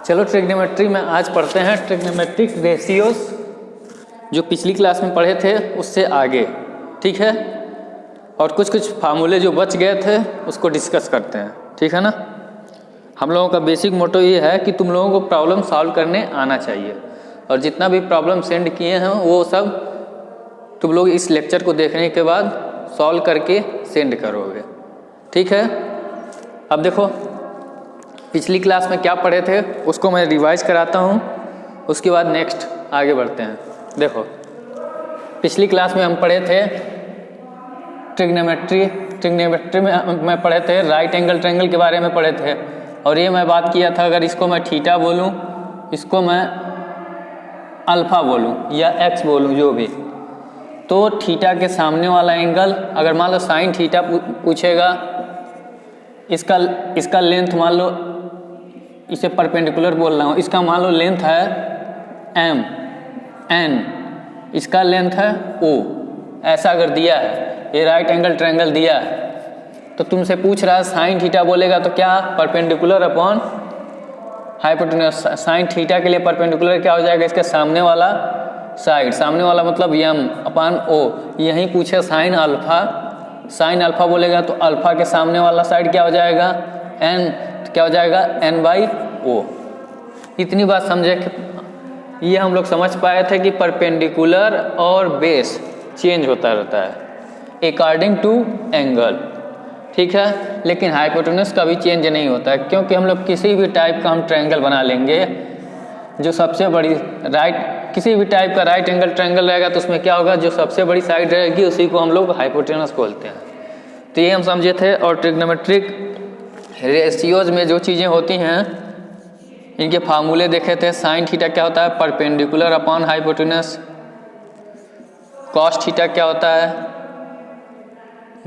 चलो ट्रिग्नोमेट्री में आज पढ़ते हैं ट्रिग्नोमेट्रिक रेशियोज, जो पिछली क्लास में पढ़े थे उससे आगे, ठीक है। और कुछ कुछ फार्मूले जो बच गए थे उसको डिस्कस करते हैं, ठीक है ना। हम लोगों का बेसिक मोटो ये है कि तुम लोगों को प्रॉब्लम सॉल्व करने आना चाहिए, और जितना भी प्रॉब्लम सेंड किए हैं वो सब तुम लोग इस लेक्चर को देखने के बाद सॉल्व करके सेंड करोगे, ठीक है। अब देखो पिछली क्लास में क्या पढ़े थे उसको मैं रिवाइज कराता हूँ, उसके बाद नेक्स्ट आगे बढ़ते हैं। देखो पिछली क्लास में हम पढ़े थे ट्रिग्नोमेट्री में पढ़े थे राइट एंगल ट्रायंगल के बारे में पढ़े थे, और ये मैं बात किया था अगर इसको मैं थीटा बोलूँ, इसको मैं अल्फा बोलूँ या एक्स बोलूँ जो भी, तो थीटा के सामने वाला एंगल, अगर मान लो साइन थीटा पूछेगा, इसका लेंथ मान लो, इसे परपेंडिकुलर बोल रहा हूँ, इसका मान लो लेंथ है m, n, इसका लेंथ है o, ऐसा अगर दिया है, ये राइट एंगल ट्रायंगल दिया है, तो तुमसे पूछ रहा है साइन थीटा बोलेगा तो क्या, perpendicular upon hypotenuse. Sine theta के लिए परपेंडिकुलर क्या हो जाएगा, इसके सामने वाला साइड, सामने वाला मतलब m अपॉन o। यहीं पूछे साइन अल्फा बोलेगा तो अल्फा के सामने वाला साइड क्या हो जाएगा, n, तो क्या हो जाएगा n/o। इतनी बात समझे कि ये हम लोग समझ पाए थे कि परपेंडिकुलर और बेस चेंज होता रहता है अकॉर्डिंग टू एंगल, ठीक है। लेकिन हाइपोटेन्यूज का भी चेंज नहीं होता है, क्योंकि हम लोग किसी भी टाइप का हम ट्रायंगल बना लेंगे, जो सबसे बड़ी किसी भी टाइप का राइट एंगल ट्रायंगल रहेगा तो उसमें क्या होगा, जो सबसे बड़ी साइड रहेगी उसी को हम लोग हाइपोटेन्यूज बोलते हैं। तो ये हम समझे थे। और ट्रिग्नोमेट्रिक रेशियोज में जो चीज़ें होती हैं इनके फार्मूले देखे थे। साइन थीटा क्या होता है, perpendicular upon hypotenuse. Cos theta क्या होता है,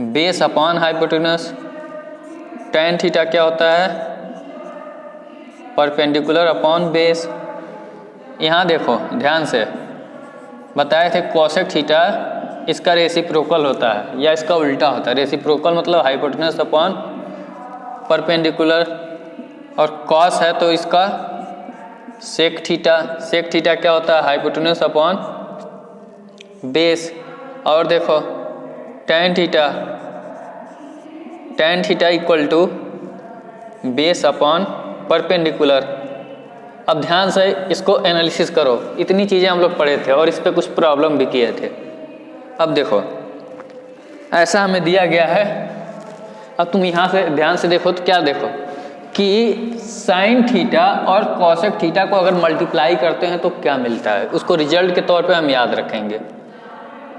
base upon hypotenuse. Tan theta क्या होता है, परपेंडिकुलर अपॉन बेस। यहाँ देखो ध्यान से बताए थे कोसेक थीटा इसका रेसिप्रोकल होता है या इसका उल्टा होता है। रेसिप्रोकल मतलब हाइपोटेन्यूज अपॉन परपेंडिकुलर, और कॉस है तो इसका सेक थीटा क्या होता है, हाइपोटेन्यूज अपॉन बेस। और देखो tan theta equal to base upon perpendicular. अब ध्यान से इसको एनालिसिस करो, इतनी चीज़ें हम लोग पढ़े थे और इस पर कुछ प्रॉब्लम भी किए थे। अब देखो ऐसा हमें दिया गया है, अब तुम यहाँ से ध्यान से देखो तो क्या देखो कि साइन थीटा और कॉसेक थीटा को अगर मल्टीप्लाई करते हैं तो क्या मिलता है, उसको रिजल्ट के तौर पे हम याद रखेंगे।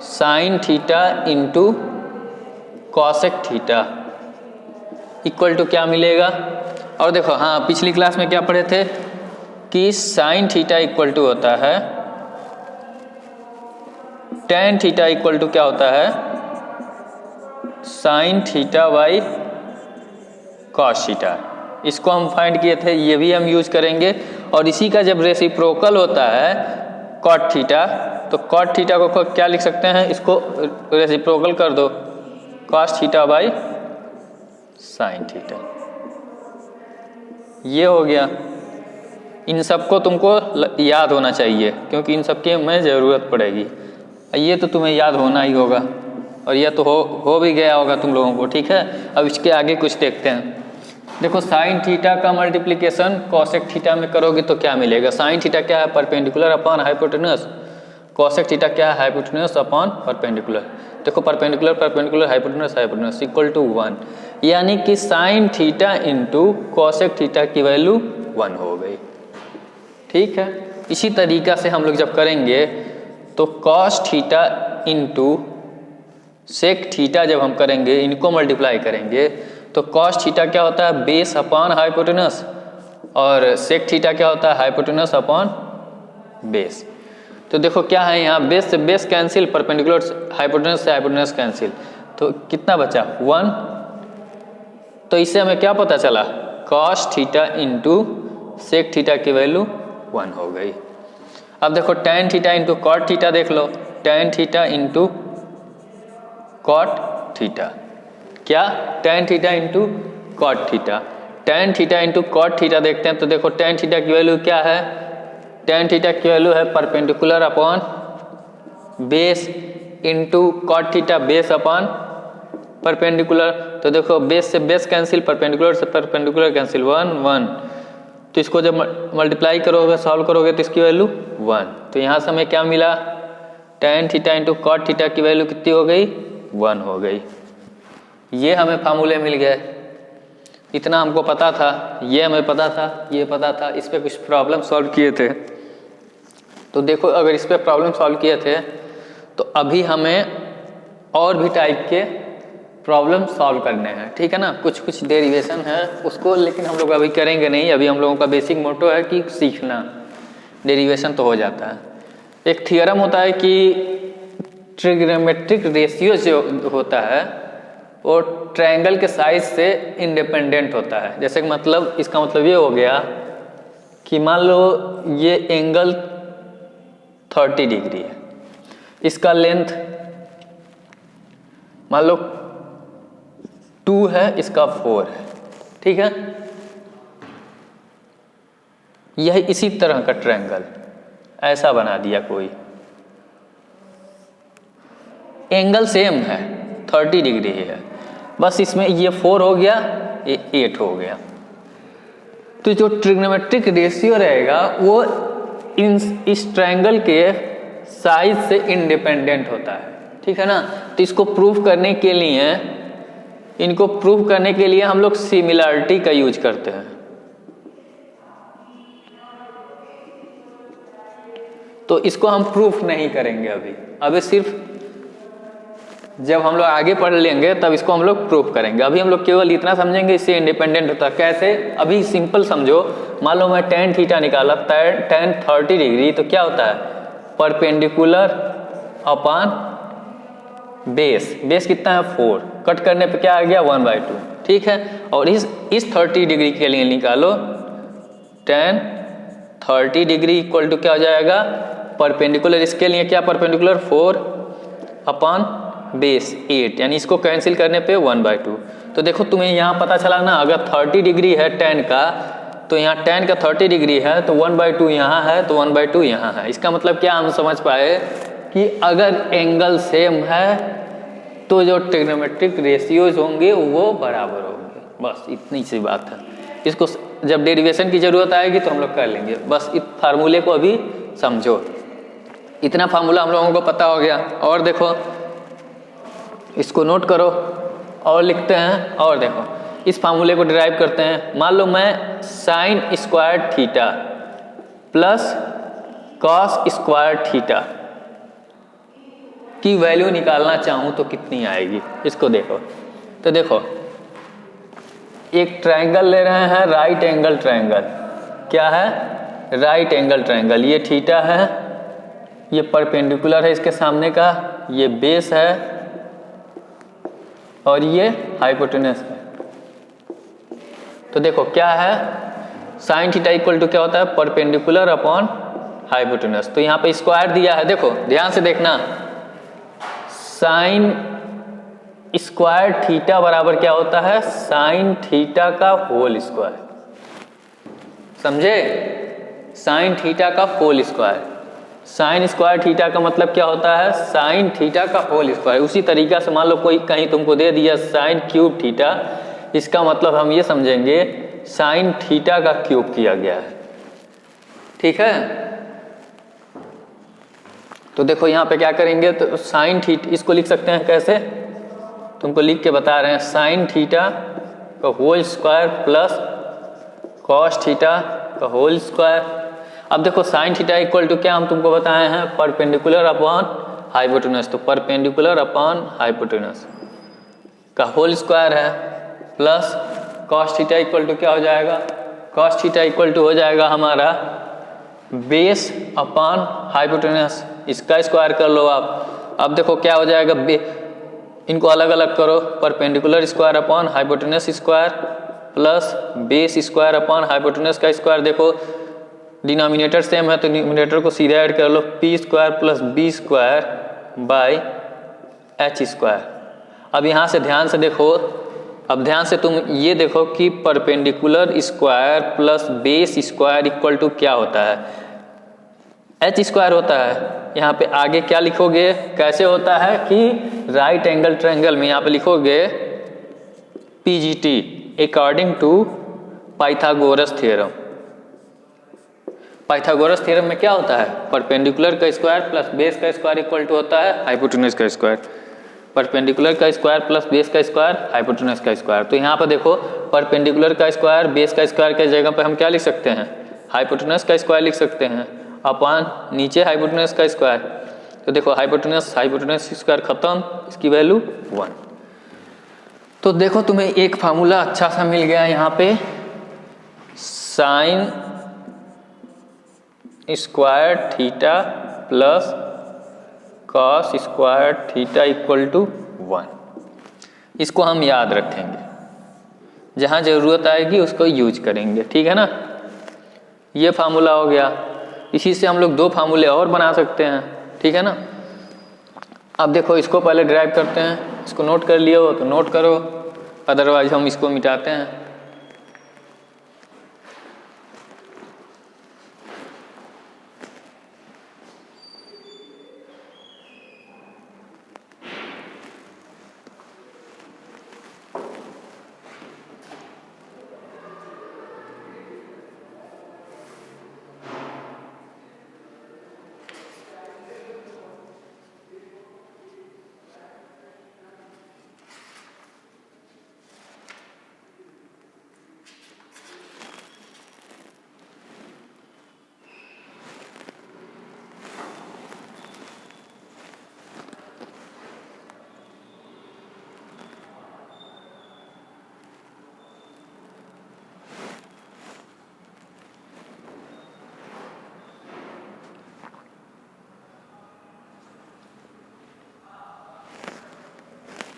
Sine theta into cosec theta equal to क्या मिलेगा। और देखो हाँ पिछली क्लास में क्या पढ़े थे कि साइन थीटा इक्वल टू होता है टेन थीटा इक्वल टू क्या होता है, sine theta by cos theta. इसको हम फाइंड किए थे, ये भी हम यूज करेंगे। और इसी का जब रेसिप्रोकल होता है कॉट थीटा, तो कॉट थीटा को क्या लिख सकते हैं, इसको रेसिप्रोकल कर दो, cos theta by sine theta. ये हो गया। इन सबको तुमको याद होना चाहिए क्योंकि इन सबकी हमें ज़रूरत पड़ेगी। ये तो तुम्हें याद होना ही होगा, और यह तो हो भी गया होगा तुम लोगों को, ठीक है। अब इसके आगे कुछ देखते हैं। देखो साइन थीटा का मल्टीप्लिकेशन कॉसेक थीटा में करोगे तो क्या मिलेगा। साइन थीटा क्या है, perpendicular upon hypotenuse. Cosec theta क्या है, हाइपोटेन्यूज अपॉन परपेंडिकुलर। देखो परपेंडिकुलर हाइपोटेन्यूज इक्वल टू 1, यानी कि sign theta into cosec theta की वैल्यू 1 हो गई, ठीक है। इसी तरीका से हम लोग जब करेंगे तो cos theta into sec theta जब हम करेंगे, इनको मल्टीप्लाई करेंगे तो कॉस थीटा क्या होता है, बेस अपॉन हाइपोटेन्यूज, और सेक थीटा क्या होता है, हाइपोटेन्यूज अपॉन बेस। तो देखो क्या है यहाँ, बेस से बेस कैंसिल, परपेंडिकुलर हाइपोटेन्यूज से हाइपोटेन्यूज कैंसिल, तो कितना बचा 1। तो इससे हमें क्या पता चला, cos theta into sec theta की वैल्यू 1 हो गई। अब देखो tan theta into cot theta देख लो, tan theta into cot theta, क्या tan theta into cot theta. Tan theta into cot theta देखते हैं। तो देखो टेन थीटा की वैल्यू क्या है, टेन थीटा की वैल्यू है perpendicular upon base into cot theta base upon perpendicular. तो देखो बेस से बेस कैंसिल, परपेंडिकुलर से परपेंडिकुलर कैंसिल, 1 1। तो इसको जब मल्टीप्लाई करोगे सॉल्व करोगे तो इसकी वैल्यू 1। तो यहाँ से हमें क्या मिला, tan theta into cot theta की वैल्यू कितनी हो गई, 1 हो गई। ये हमें फार्मूले मिल गए, इतना हमको पता था, ये हमें पता था, ये पता था। इस पर कुछ प्रॉब्लम सॉल्व किए थे। तो देखो अगर इस पर प्रॉब्लम सॉल्व किए थे तो अभी हमें और भी टाइप के प्रॉब्लम सॉल्व करने हैं, ठीक है ना। कुछ कुछ डेरिवेशन है उसको, लेकिन हम लोग अभी करेंगे नहीं। अभी हम लोगों का बेसिक मोटो है कि सीखना, डेरिवेशन तो हो जाता है। एक थियरम होता है कि ट्रिग्नोमेट्रिक रेशियो जो होता है वो ट्रायंगल के साइज से इंडिपेंडेंट होता है। जैसे कि मतलब इसका मतलब ये हो गया कि मान लो ये एंगल 30 डिग्री है, इसका लेंथ मान लो 2 है, इसका 4 है, ठीक है। यह इसी तरह का ट्रायंगल ऐसा बना दिया कोई, एंगल सेम है 30 डिग्री है, बस इसमें ये 4 हो गया, ये 8 हो गया। तो जो ट्रिग्नोमेट्रिक रेशियो रहेगा वो इस ट्रायंगल के साइज से इंडिपेंडेंट होता है, ठीक है ना। तो इसको प्रूव करने के लिए, इनको प्रूव करने के लिए हम लोग सिमिलरिटी का यूज करते हैं। तो इसको हम प्रूफ नहीं करेंगे अभी सिर्फ जब हम लोग आगे पढ़ लेंगे तब इसको हम लोग प्रूफ करेंगे। अभी हम लोग केवल इतना समझेंगे इससे इंडिपेंडेंट होता है। कैसे, अभी सिंपल समझो, मान लो मैं टेन थीटा निकाला, टेन 30 डिग्री, तो क्या होता है परपेंडिकुलर अपॉन बेस कितना है 4, कट करने पे क्या आ गया 1/2, ठीक है। और इस 30 डिग्री के लिए निकालो, टेन 30 डिग्री इक्वल टू क्या हो जाएगा परपेंडिकुलर, इसके लिए क्या परपेंडिकुलर 4 अपॉन बेस 8, यानी इसको कैंसिल करने पे 1/2। तो देखो तुम्हें यहाँ पता चला ना, अगर 30 डिग्री है टेन का, तो यहाँ टेन का 30 डिग्री है तो 1/2 यहाँ है, तो 1/2 यहाँ है। इसका मतलब क्या हम समझ पाए कि अगर एंगल सेम है तो जो ट्रिग्नोमेट्रिक रेशियोज होंगे वो बराबर होंगे। बस इतनी सी बात है। इसको जब डेरिवेशन की जरूरत आएगी तो हम लोग कर लेंगे। बस इस फार्मूले को अभी समझो, इतना फार्मूला हम लोगों को पता हो गया। और देखो इसको नोट करो और लिखते हैं। और देखो इस फार्मूले को डिराइव करते हैं। मान लो मैं sign square theta plus cos square theta की वैल्यू निकालना चाहूं तो कितनी आएगी, इसको देखो। तो देखो एक ट्रायंगल ले रहे हैं, राइट एंगल ट्रायंगल। क्या है, राइट एंगल ट्रायंगल। ये थीटा है, ये परपेंडिकुलर है इसके सामने का, ये बेस है और ये हाइपोटेनस है। तो देखो क्या है, साइन थीटा इक्वल टू क्या होता है परपेंडिकुलर अपॉन हाइपोटेनस। तो यहाँ पे स्क्वायर दिया है, देखो ध्यान से देखना, साइन स्क्वायर थीटा बराबर क्या होता है साइन थीटा का होल स्क्वायर। समझे, साइन थीटा का whole square. Sine square theta का मतलब क्या होता है साइन थीटा का होल स्क्वायर। उसी तरीका से मान लो कोई कहीं तुमको दे दिया साइन क्यूब थीटा, इसका मतलब हम ये समझेंगे साइन थीटा का क्यूब किया गया है, ठीक है। तो देखो यहाँ पे क्या करेंगे, तो साइन थीटा इसको लिख सकते हैं कैसे, तुमको लिख के बता रहे हैं, साइन थीटा का whole square plus cos theta का होल स्क्वायर। अब देखो साइन थीटा इक्वल टू क्या हम तुमको बताए हैं परपेंडिकुलर अपॉन हाइपोटेनस। तो परपेंडिकुलर अपॉन हाइपोटेनस का होल स्क्वायर है plus cos theta equal to क्या हो जाएगा, कॉस थीटा इक्वल टू हो जाएगा हमारा बेस अपॉन हाइपोटेनस, इसका स्क्वायर कर लो आप। अब देखो क्या हो जाएगा, इनको अलग अलग करो, perpendicular square upon hypotenuse square plus base square upon hypotenuse का स्क्वायर। देखो डिनोमिनेटर सेम है तो न्यूमरेटर को सीधे ऐड कर लो, P square plus B square by H square. अब यहाँ से ध्यान से देखो, अब ध्यान से तुम ये देखो कि perpendicular square plus base square equal to क्या होता है, एच स्क्वायर होता है। यहाँ पे आगे क्या लिखोगे, कैसे होता है कि राइट एंगल ट्रायंगल में यहाँ पे लिखोगे PGT according to Pythagoras theorem. Pythagoras theorem में क्या होता है, परपेंडिकुलर का स्क्वायर प्लस बेस का स्क्वायर इक्वल टू होता है हाइपोटेन्यूज का स्क्वायर। परपेंडिकुलर का स्क्वायर प्लस बेस का स्क्वायर हाइपोटेन्यूज का स्क्वायर। तो यहाँ पर देखो परपेंडिकुलर का स्क्वायर बेस का स्क्वायर के जगह पे हम क्या लिख सकते हैं, हाइपोटेन्यूज का स्क्वायर लिख सकते हैं अपॉन नीचे हाइपोटेन्यूज का स्क्वायर। तो देखो हाइपोटेन्यूज स्क्वायर खत्म, इसकी वैल्यू 1। तो देखो तुम्हें एक फार्मूला अच्छा सा मिल गया यहाँ पे, sine square theta plus cos square theta equal to 1। इसको हम याद रखेंगे, जहाँ जरूरत आएगी उसको यूज करेंगे, ठीक है ना। ये फार्मूला हो गया, इसी से हम लोग 2 फार्मूले और बना सकते हैं, ठीक है ना। अब देखो इसको पहले ड्राइव करते हैं, इसको नोट कर लिए हो तो नोट करो, अदरवाइज हम इसको मिटाते हैं।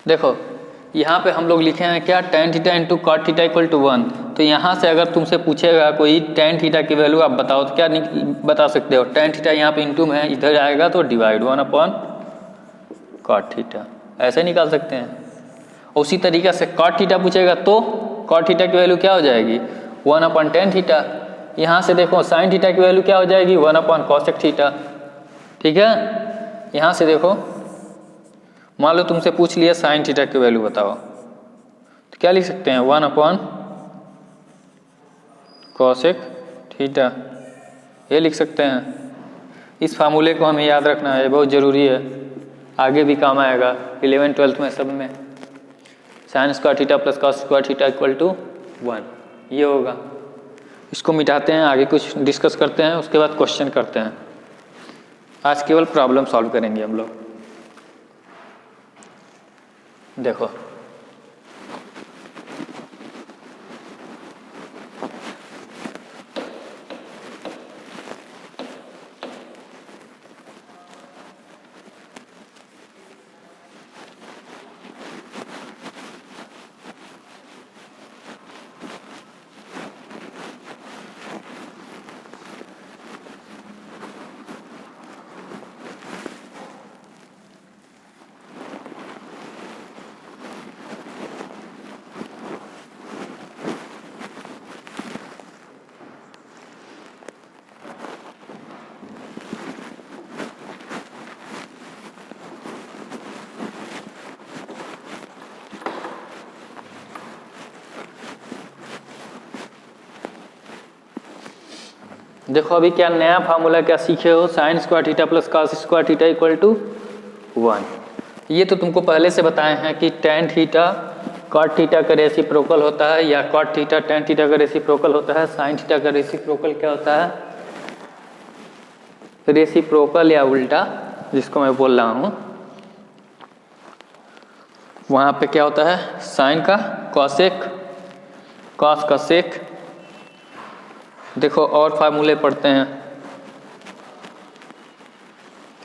देखो यहाँ पे हम लोग लिखे हैं क्या, tan theta into cot theta equal to 1। तो यहाँ से अगर तुमसे पूछेगा कोई tan थीटा की वैल्यू आप बताओ तो क्या बता सकते हो, tan थीटा यहाँ पे इंटू में इधर आएगा तो डिवाइड 1 अपॉन कॉट थीटा, ऐसे निकाल सकते हैं। उसी तरीके से कॉट थीटा पूछेगा तो कॉट थीटा की वैल्यू क्या हो जाएगी, 1 अपॉन tan थीटा। यहाँ से देखो साइन थीटा की वैल्यू क्या हो जाएगी, 1 अपॉन कॉसेक थीटा, ठीक है। यहाँ से देखो मान लो तुमसे पूछ लिया साइन थीटा की वैल्यू बताओ, तो क्या लिख सकते हैं, 1 अपॉन कॉसेक थीटा, ये लिख सकते हैं। इस फार्मूले को हमें याद रखना है, बहुत ज़रूरी है, आगे भी काम आएगा 11th 12th में सब में। Sine square theta plus cos square theta equal to 1, ये होगा। इसको मिटाते हैं, आगे कुछ डिस्कस करते हैं, उसके बाद क्वेश्चन करते हैं। आज केवल प्रॉब्लम सॉल्व करेंगे हम लोग। देखो देखो अभी क्या नया फार्मूला क्या सीखे हो, sine square theta plus cos square theta equal to 1। ये तो तुमको पहले से बताए हैं कि tan थीटा कॉट थीटा का रेसिप्रोकल होता है, या कॉट थीटा tan थीटा का रेसिप्रोकल होता है। साइन थीटा का रेसिप्रोकल क्या होता है, रेसिप्रोकल या उल्टा जिसको मैं बोल रहा हूँ, वहाँ पे क्या होता है, साइन का कॉसेक, कॉस का सेक। देखो और फार्मूले पढ़ते हैं,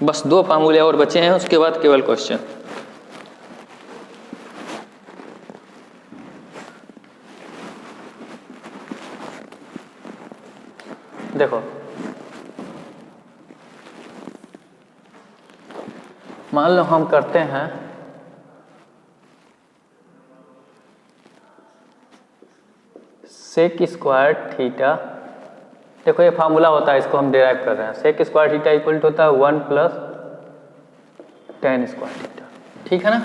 बस 2 फार्मूले और बचे हैं, उसके बाद केवल क्वेश्चन। देखो मान लो हम करते हैं सेक स्क्वायर थीटा, देखो ये फार्मूला होता है, इसको हम डिराइव कर रहे हैं। Sec square theta equal to होता है 1 प्लस टेन स्क्वायर थीटा, ठीक है ना।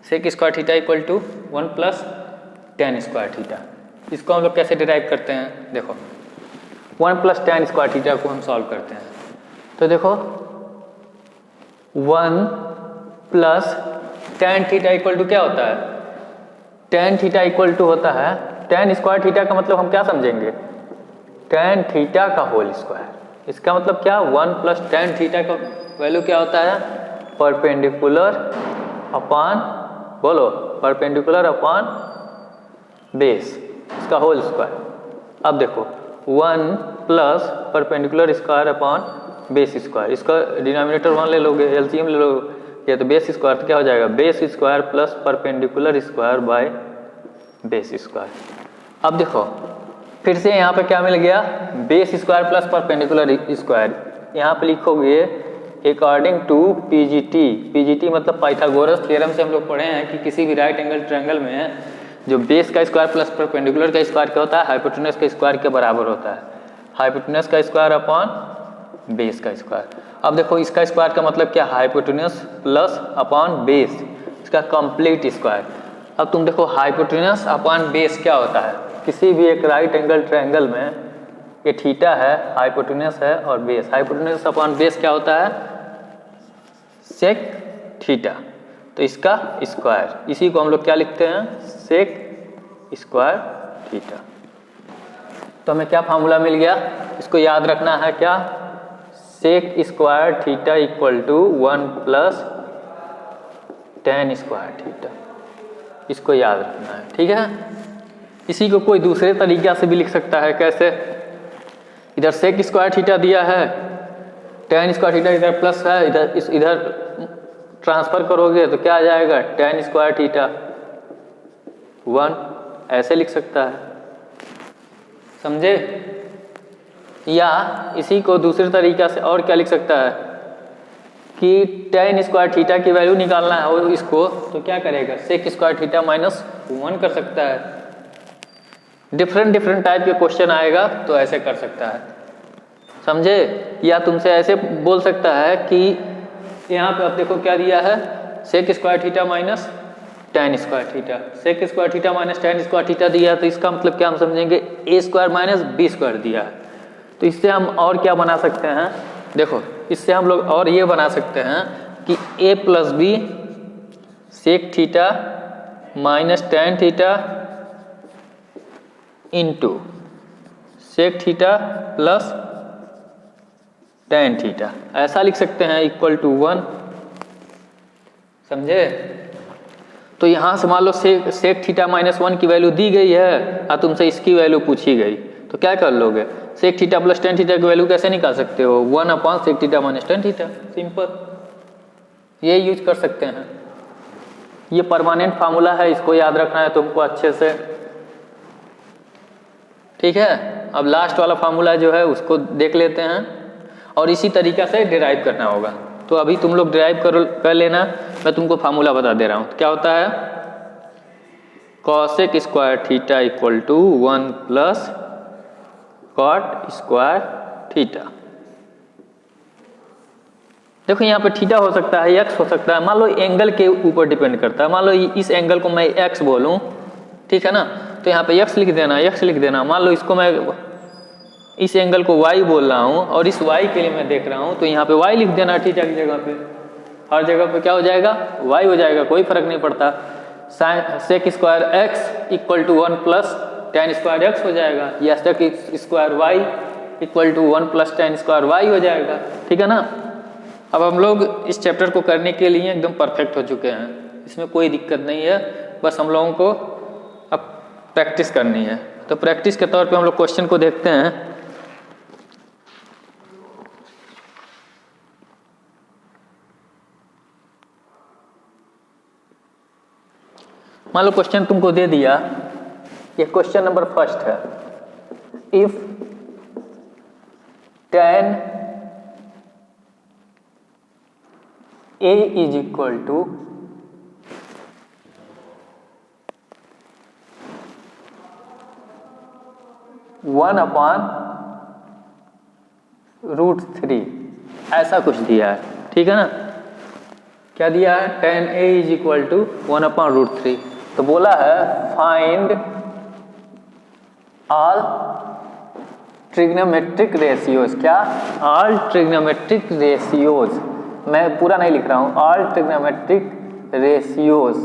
Sec square theta equal to 1 plus tan square theta. इसको हम लोग कैसे डिराइव करते हैं, देखो 1 प्लस टेन स्क्वायर थीटा को हम सॉल्व करते हैं। तो देखो 1 plus tan theta equal to क्या होता है, टेन थीटा इक्वल टू होता है टेन स्क्वायर थीटा का मतलब हम क्या समझेंगे, टेन थीटा का होल स्क्वायर। इसका मतलब क्या, 1 प्लस टेन थीटा का वैल्यू क्या होता है, परपेंडिकुलर अपॉन, बोलो परपेंडिकुलर अपॉन बेस, इसका होल स्क्वायर। अब देखो 1 plus perpendicular square upon base square, इसका डिनोमिनेटर 1 ले लोगे, एलसीएम ले लोगे, तो बेस स्क्वायर तो क्या हो जाएगा, base square plus perpendicular square by base square. अब देखो फिर से यहाँ पे क्या मिल गया, base square plus perpendicular square. यहाँ पे लिखोगे अकॉर्डिंग टू पीजीटी, पीजीटी मतलब पाइथागोरस थ्योरम से हम लोग पढ़े हैं कि किसी भी राइट एंगल ट्रायंगल में जो बेस का स्क्वायर प्लस परपेंडिकुलर का स्क्वायर क्या होता है, हाइपोटेन्यूज के स्क्वायर के बराबर होता है। हाइपोटेन्यूज का स्क्वायर अपॉन बेस का स्क्वायर। अब देखो इसका स्क्वायर का मतलब क्या, हाइपोटेन्यूज प्लस अपॉन बेस, इसका कंप्लीट स्क्वायर। अब तुम देखो हाइपोटेन्यूज अपॉन बेस क्या होता है, किसी भी एक राइट एंगल ट्रायंगल में ये थीटा है, हाइपोटेन्यूज है और बेस, हाइपोटेन्यूज अपॉन बेस क्या होता है, सेक थीटा। तो इसका स्क्वायर, इसी को हम लोग क्या लिखते हैं, सेक स्क्वायर थीटा। तो हमें क्या फार्मूला मिल गया, इसको याद रखना है क्या, sec square theta equal to 1 plus tan square theta, इसको याद रखना है, ठीक है। इसी को कोई दूसरे तरीके से भी लिख सकता है, कैसे, इधर सेक स्क्वायर थीटा दिया है, टेन स्क्वायर थीटा इधर प्लस है, इधर ट्रांसफर करोगे तो क्या आ जाएगा, टेन स्क्वायर थीटा 1, ऐसे लिख सकता है, समझे। या इसी को दूसरे तरीका से और क्या लिख सकता है कि टेन स्क्वायर थीटा की वैल्यू निकालना है और इसको तो क्या करेगा, सेक स्क्वायर थीटा माइनस 1 कर सकता है। डिफरेंट टाइप के क्वेश्चन आएगा तो ऐसे कर सकता है, समझे। या तुमसे ऐसे बोल सकता है कि यहाँ पे अब देखो क्या दिया है, sec square theta minus tan square theta, sec square theta minus tan square theta दिया है, तो इसका मतलब क्या हम समझेंगे, A square minus B square दिया है। तो इससे हम और क्या बना सकते हैं, देखो इससे हम लोग और ये बना सकते हैं कि A plus B sec theta minus tan theta into sec theta plus tan theta, ऐसा लिख सकते हैं, इक्वल टू 1, समझे। तो यहाँ से मान लो सेक थीटा माइनस 1 की वैल्यू दी गई है और तुमसे इसकी वैल्यू पूछी गई, तो क्या कर लोगे, sec theta plus tan theta की वैल्यू कैसे निकाल सकते हो, 1 upon sec theta minus tan theta, simple, ये यूज कर सकते हैं। ये परमानेंट फार्मूला है, इसको याद रखना है तुमको अच्छे से, ठीक है। अब लास्ट वाला फार्मूला जो है उसको देख लेते हैं और इसी तरीका से डिराइव करना होगा। तो अभी तुम लोग डिराइव कर लेना, मैं तुमको फार्मूला बता दे रहा हूँ। क्या होता है, cosec square theta equal to 1 plus cot square theta. देखो यहाँ पे थीटा हो सकता है, एक्स हो सकता है, मान लो एंगल के ऊपर डिपेंड करता है। मान लो इस एंगल को मैं एक्स बोलूँ, ठीक है ना, तो यहाँ पे एक्स लिख देना, एक्स लिख देना। मान लो इसको मैं इस एंगल को y बोल रहा हूँ और इस y के लिए मैं देख रहा हूँ, तो यहाँ पे y लिख देना, थीटा की जगह पे, हर जगह पे क्या हो जाएगा, y हो जाएगा, कोई फर्क नहीं पड़ता। Sec square x equal to 1 plus tan square x हो जाएगा, या sec square y equal to 1 plus tan square y हो जाएगा, ठीक है ना। अब हम लोग इस चैप्टर को करने के लिए एकदम परफेक्ट हो चुके हैं, इसमें कोई दिक्कत नहीं है, बस हम लोगों को अब प्रैक्टिस करनी है। तो प्रैक्टिस के तौर पे हम लोग क्वेश्चन को देखते हैं। मान लो क्वेश्चन तुमको दे दिया, ये क्वेश्चन नंबर फर्स्ट है, if tan A is equal to 1/√3 ऐसा कुछ दिया है, ठीक है ना। क्या दिया है, tan A = 1/√3। तो बोला है फाइंड ऑल ट्रिग्नोमेट्रिक रेशियोज। क्या, ऑल ट्रिग्नोमेट्रिक रेशियोज। मैं पूरा नहीं लिख रहा हूं, all trigonometric ratios.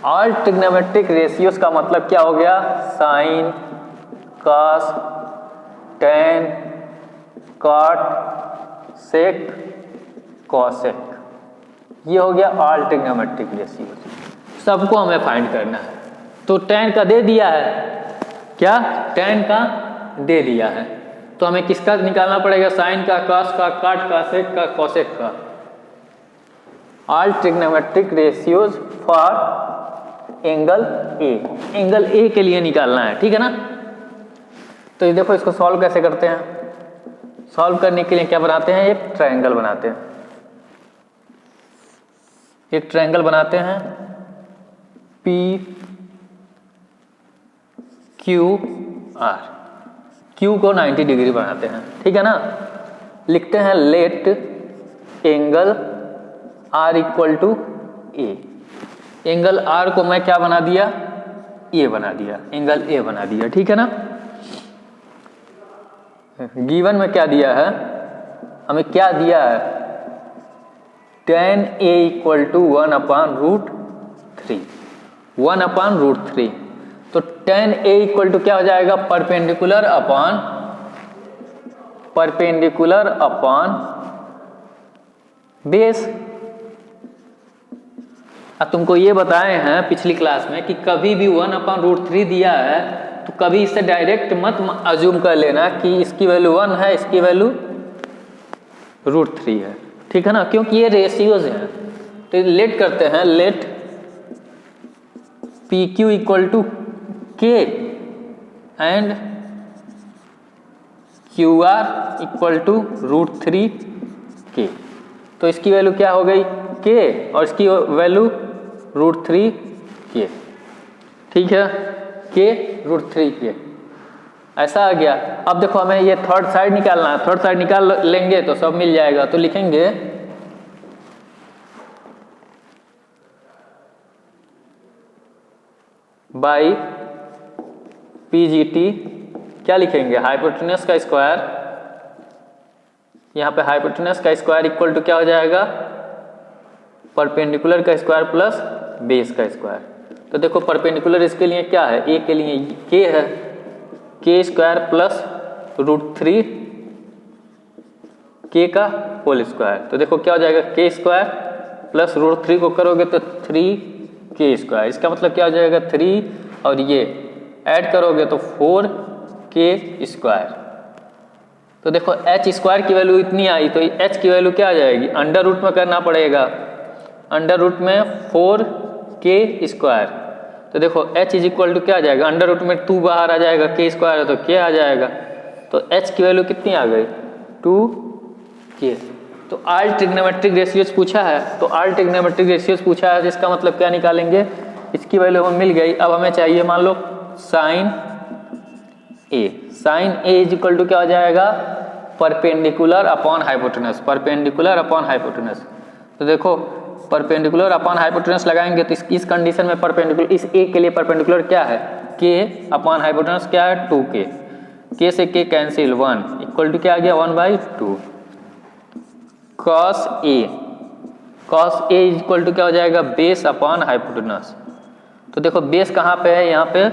All trigonometric ratios का मतलब क्या हो गया, साइन, कॉस, टेन, कॉट, सेक, कॉसेक, ये हो गया ऑल ट्रिग्नोमेट्रिक रेशियोज। सबको हमें फाइंड करना है। तो tan का दे दिया है, क्या, tan का दे दिया है, तो हमें किसका निकालना पड़ेगा, साइन का, कॉस का, कॉट का, सेक का, कॉसेक का। All trigonometric ratios for angle A, angle A के लिए निकालना है, ठीक है ना। तो ये देखो, इसको सॉल्व कैसे करते हैं। सॉल्व करने के लिए क्या बनाते हैं, एक ट्रायंगल बनाते हैं। एक ट्रायंगल बनाते हैं P Q R, Q को 90 डिग्री बनाते हैं, ठीक है ना। लिखते हैं let angle R = A। Angle R को मैं क्या बना दिया, A बना दिया, एंगल A बना दिया, ठीक है ना। गिवन में क्या दिया है, हमें क्या दिया है, tan A = 1/√3, 1/√3। तो tan A = क्या हो जाएगा, परपेंडिकुलर अपॉन बेस। अब तुमको ये बताए हैं पिछली क्लास में कि कभी भी 1/√3 दिया है तो कभी इसे डायरेक्ट मत अज्यूम कर लेना कि इसकी वैल्यू 1 है, इसकी वैल्यू √3 है, ठीक है ना, क्योंकि ये रेशियोज हैं। तो लेट करते हैं, let PQ = K and QR = √3K। तो इसकी वैल्यू क्या हो गई, K, और इसकी वैल्यू √3K, ठीक है, K √3K, ऐसा आ गया। अब देखो हमें ये थर्ड साइड निकालना है, थर्ड साइड निकाल लेंगे तो सब मिल जाएगा। तो लिखेंगे बाई PGT, क्या लिखेंगे, हाइपोटेनस का स्क्वायर, यहाँ पे हाइपोटेनस का स्क्वायर इक्वल टू क्या हो जाएगा, परपेंडिकुलर का स्क्वायर प्लस बेस का स्क्वायर। तो देखो परपेंडिकुलर इसके लिए क्या है, ए के लिए K है, K² प्लस √3K का होल स्क्वायर। तो देखो क्या हो जाएगा, K² प्लस √3 को करोगे तो 3K²। इसका मतलब क्या हो जाएगा, 3 और ये ऐड करोगे तो 4K²। तो देखो h² की वैल्यू इतनी आई, तो h की वैल्यू क्या आ जाएगी, अंडर रूट में करना पड़ेगा, अंडर रूट में 4K²। तो देखो h = क्या आ जाएगा, अंडर रूट में 2 बाहर आ जाएगा, K² है तो K आ जाएगा। तो h की वैल्यू कितनी आ गई, 2K। तो ऑल ट्रिग्नोमेट्रिक रेशियोज पूछा है, तो ऑल ट्रिग्नोमेट्रिक रेशियोज पूछा है, जिसका मतलब क्या निकालेंगे, इसकी वैल्यू हमें मिल गई। अब हमें चाहिए मान लो साइन A, साइन A = क्या हो जाएगा, perpendicular upon hypotenuse, perpendicular upon hypotenuse. तो देखो परपेंडिकुलर अपॉन हाइपोटेनस लगाएंगे तो इस कंडीशन में परपेंडिकुलर, इस A के लिए परपेंडिकुलर क्या है, K अपॉन हाइपोटेनस क्या है, 2K। K से K कैंसिल, 1 = क्या आ गया, 1/2। cos A = क्या हो जाएगा, बेस अपॉन हाइपोटेनस। तो देखो बेस कहाँ पे है, यहाँ पे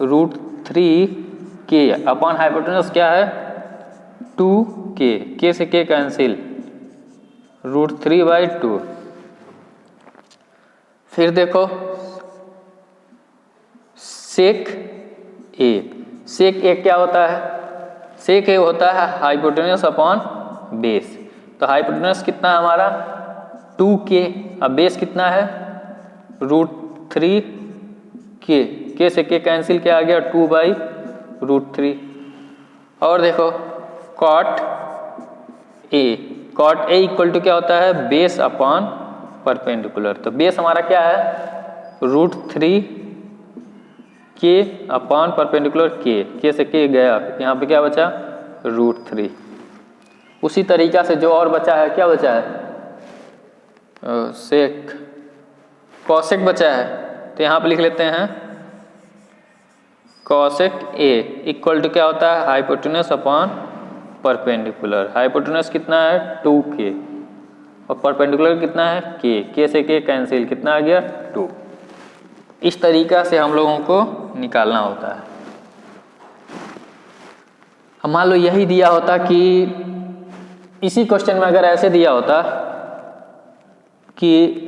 √3K अपॉन हाइपोटेनस क्या है, 2K, K से K कैंसिल, √3/2। फिर देखो सेक A, सेक A क्या होता है, सेक A होता है हाइपोटेनस अपॉन बेस। तो हाइपोटेनस कितना है हमारा, 2K, अब बेस कितना है, √3K, K से K कैंसिल, क्या आ गया, 2/√3। और देखो कॉट A, कॉट A = क्या होता है, बेस अपॉन परपेंडिकुलर। तो बेस हमारा क्या है, √3K के अपॉन परपेंडिकुलर के से के गया, यहाँ पे क्या बचा √3। उसी तरीका से जो और बचा है, क्या बचा है सेक कॉसेक बचा है, तो यहाँ पे लिख लेते हैं कॉसेक ए इक्वल टू क्या होता है हाइपोटेन्यूस अपॉन परपेंडिकुलर। हाइपोटेन्यूस कितना है 2k और परपेंडिकुलर कितना है के से के कैंसिल, कितना आ गया 2। इस तरीका से हम लोगों को निकालना होता है। अब मान लो यही दिया होता कि इसी क्वेश्चन में अगर ऐसे दिया होता कि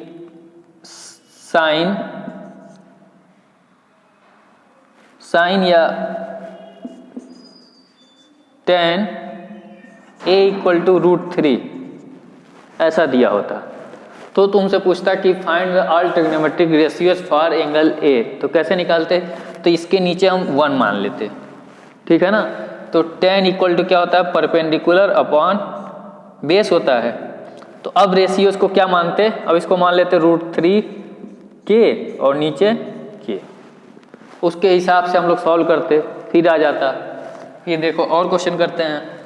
साइन या tan a इक्वल टू √3 ऐसा दिया होता, तो तुमसे पूछता कि find all trigonometric ratios for angle A, तो कैसे निकालते, तो इसके नीचे हम 1 मान लेते, ठीक है ना। तो tan इक्वल टू क्या होता है परपेंडिकुलर अपॉन बेस होता है। तो अब रेशियोज को क्या मानते, अब इसको मान लेते √3 के और नीचे के, उसके हिसाब से हम लोग सॉल्व करते, फिर आ जाता। ये देखो और क्वेश्चन करते हैं।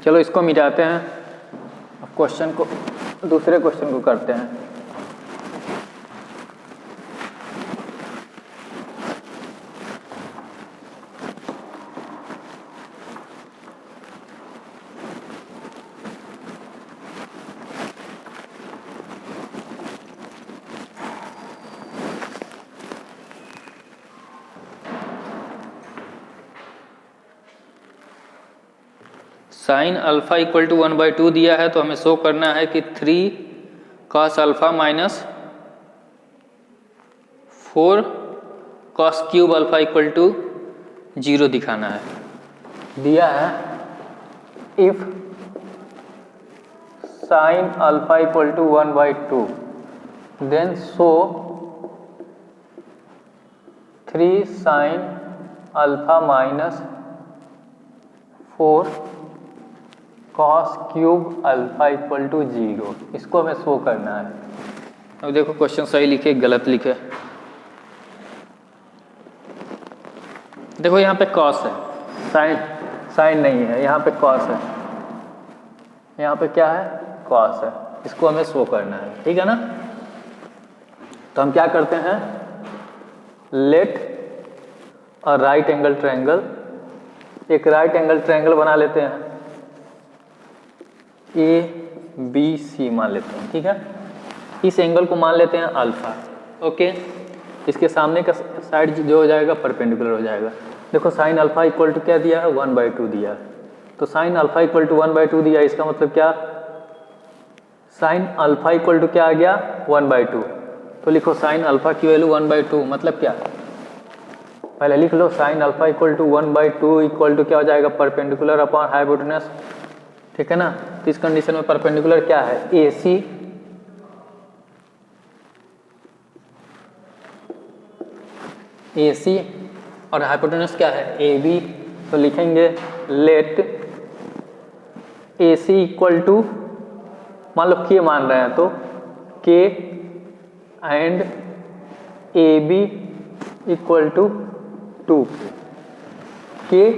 चलो इसको मिटाते हैं, अब क्वेश्चन को दूसरे क्वेश्चन को करते हैं। साइन अल्फा इक्वल टू 1/2 दिया है, तो हमें शो करना है कि 3 cos alpha minus 4 cos cube alpha equal to 0 दिखाना है। दिया है if sine alpha equal to 1/2 then show 3 sine alpha minus 4 cos cube alpha equal to 0, इसको हमें शो करना है। अब देखो क्वेश्चन सही लिखे गलत लिखे। देखो यहाँ पे cos है, साइन नहीं है, यहाँ पे cos है, यहाँ पे क्या है cos है, इसको हमें शो करना है, ठीक है ना। तो हम क्या करते हैं, let a right angle triangle, एक राइट एंगल ट्रायंगल बना लेते हैं, ABC मान लेते हैं, ठीक है। इस एंगल को मान लेते हैं अल्फा, ओके। इसके सामने का साइड जो हो जाएगा परपेंडिकुलर हो जाएगा। देखो साइन अल्फा इक्वल टू क्या दिया है 1/2 दिया है, तो साइन अल्फा इक्वल टू 1/2 दिया है, इसका मतलब क्या साइन अल्फा इक्वल टू क्या आ गया 1/2। तो लिखो साइन अल्फा की वैल्यू 1/2 मतलब क्या, पहले लिख लो sine alpha equal to 1/2 equal to क्या हो जाएगा परपेंडिकुलर अपॉन हाइपोटेन्यूस, ठीक है ना। तो इस कंडीशन में परपेंडिकुलर क्या है AC और हाइपोटेन्यूस क्या है AB। तो लिखेंगे लेट AC इक्वल टू, मान लो K मान रहे हैं तो K and AB equal to 2K।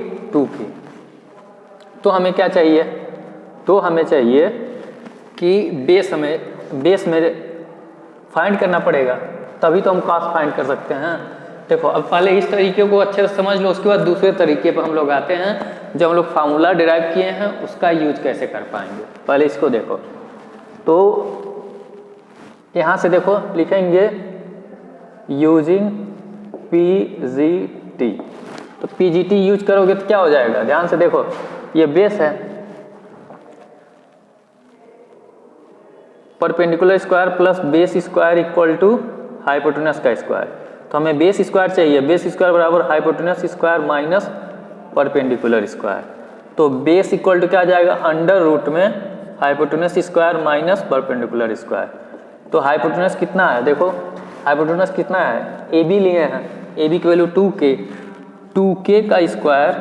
तो हमें क्या चाहिए, तो हमें चाहिए कि बेस में फाइंड करना पड़ेगा, तभी तो हम कॉस फाइंड कर सकते हैं। देखो अब पहले इस तरीके को अच्छे से समझ लो, उसके बाद दूसरे तरीके पर हम लोग आते हैं, जब हम लोग फार्मूला डिराइव किए हैं उसका यूज कैसे कर पाएंगे। पहले इसको देखो, तो यहाँ से देखो लिखेंगे यूजिंग PGT, तो PGT यूज करोगे तो क्या हो जाएगा, ध्यान से देखो ये बेस है, perpendicular square plus base square equal to hypotenuse का स्क्वायर। तो हमें बेस स्क्वायर चाहिए, बेस स्क्वायर बराबर hypotenuse square minus perpendicular square. तो बेस इक्वल टू क्या आ जाएगा अंडर रूट में hypotenuse square minus perpendicular square. तो हाइपोटेनस कितना है, देखो हाइपोटेनस कितना है, ए बी लिए हैं, ए बी की वैल्यू 2k, 2k का स्क्वायर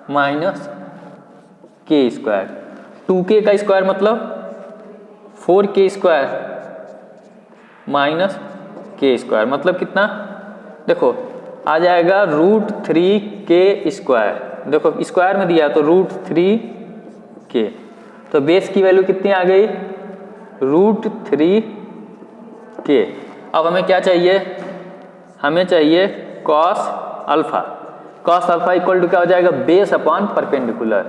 माइनस के स्क्वायर। 2k का स्क्वायर मतलब 4k स्क्वायर माइनस के स्क्वायर मतलब कितना, देखो आ जाएगा √3k स्क्वायर। देखो स्क्वायर में दिया तो √3k, तो बेस की वैल्यू कितनी आ गई, √3k। अब हमें क्या चाहिए, हमें चाहिए cos alpha. Cos alpha equal to क्या हो जाएगा, base upon perpendicular,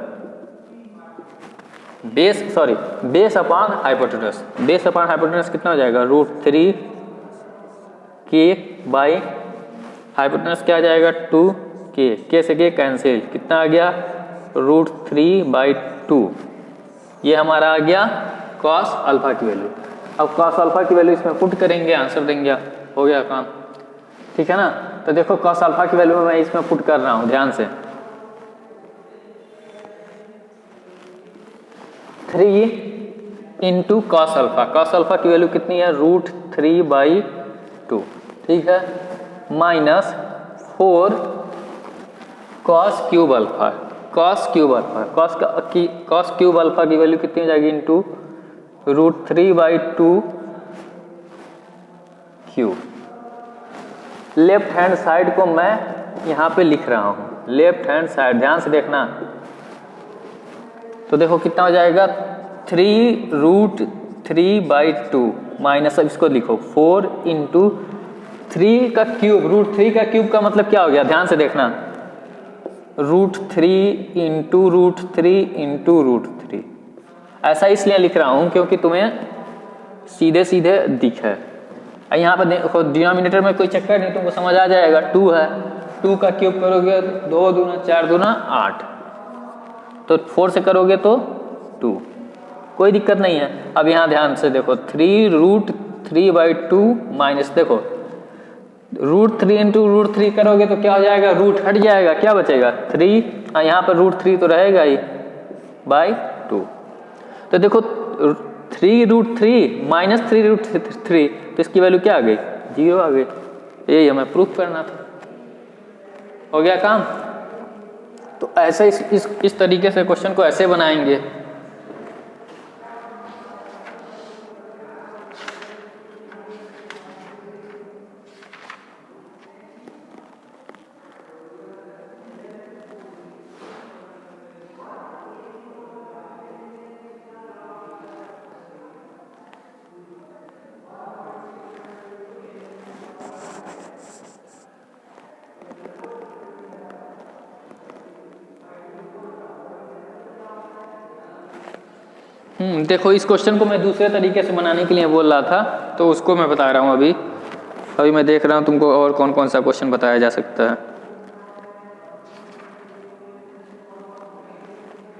base upon hypotenuse. Base upon hypotenuse कितना हो जाएगा, √3k बाई हाइपोटेनस क्या आ जाएगा 2k, k से k कैंसिल, कितना आ गया √3/2। ये हमारा आ गया कॉस अल्फा की वैल्यू। अब कॉस अल्फा की वैल्यू इसमें पुट करेंगे, आंसर देंगे, हो गया काम, ठीक है ना। तो देखो कॉस अल्फा की वैल्यू मैं इसमें पुट कर रहा हूं ध्यान से, 3 into cos alpha. Cos alpha की वैल्यू कितनी है, √3/2, ठीक है, minus 4 cos cube alpha. Cos cube alpha, cos cube alpha की वैल्यू कितनी हो जाएगी, into √3/2 cube. Left hand side को मैं यहां पे लिख रहा हूं, लेफ्ट हैंड साइड ध्यान से देखना। तो देखो कितना हो जाएगा, 3√3/2 माइनस, अब इसको लिखो 4 इंटू 3 का क्यूब। √3 का क्यूब का मतलब क्या हो गया, ध्यान से देखना, √3 इंटू √3 इंटू √3। ऐसा इसलिए लिख रहा हूं क्योंकि तुम्हें सीधे सीधे दिखे। यहाँ पर देखो डिनोमिनेटर में कोई चक्कर नहीं, तुमको समझ आ जाएगा। 2 है, 2 का क्यूब करोगे 2 दूना 4 दूना 8, तो 4 से करोगे तो 2, कोई दिक्कत नहीं है। अब यहाँ ध्यान से देखो 3√3/2 माइनस, देखो √3 इंटू √3 करोगे तो क्या हो जाएगा, रूट हट जाएगा, क्या बचेगा 3, यहाँ पर √3 तो रहेगा ही /2। तो देखो 3√3 माइनस 3√3, तो इसकी वैल्यू क्या आ गई, 0 आ गई। यही हमें प्रूफ करना था, हो गया काम। तो ऐसे इस तरीके से क्वेश्चन को ऐसे बनाएंगे। देखो इस क्वेश्चन को मैं दूसरे तरीके से बनाने के लिए बोल रहा था, तो उसको मैं बता रहा हूँ अभी मैं देख रहा हूँ तुमको और कौन कौन सा क्वेश्चन बताया जा सकता है।